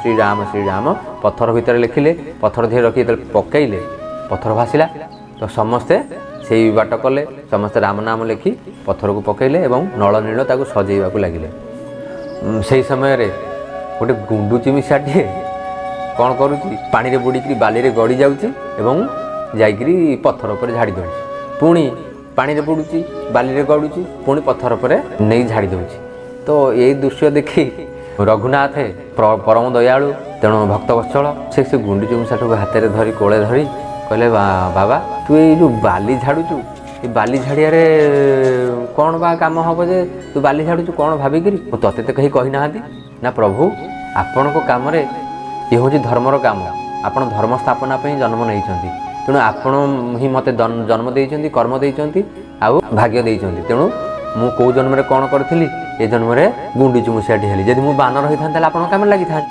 श्रीराम पत्थर भितर लिखिले पत्थर धीरे रखी पकईले पत्थर भासिला तो समस्ते से बाट कले समस्ते राम नाम लिखि पत्थर को पकईले और नल नील ताको सजेवाक लगिले से समय गोटे गुंडुची मिशाटे कौन करुच्ची पानी रे बुड़ी बाली रे गड़ी जाऊँगी जाइकरी पत्थर पर झाड़ी दौड़ी पुणी पानी रे बुड़ुची बाली रे गड़ुची पुणी पत्थर पर नहीं झाड़ी दौची तो यही दृश्य देखी रघुनाथ परम दयालु तेणु भक्त वत्सल से गुंडुची मिशाटू हाथ में धरी कोले धरी कहले बाबा तू ये जो बाली झाड़ुचु ये बाली झाड़िया कौन बा काम हम जे तू बाली झाड़ुचु कौन भाविकी तोते तो कहीं कही ना प्रभु आपण को कम ये हूँ धर्मर कम आपण धर्म स्थापना जन्म नहीं तेणु आपण ही मत जन्म देइछंती कर्म देइछंती आउ भाग्य देइछंती तेणु मु कौ जन्म कौन करी ये जन्म गुंडुची मुसियाटी हेली जदि मु बानर होता आप कम लगी था।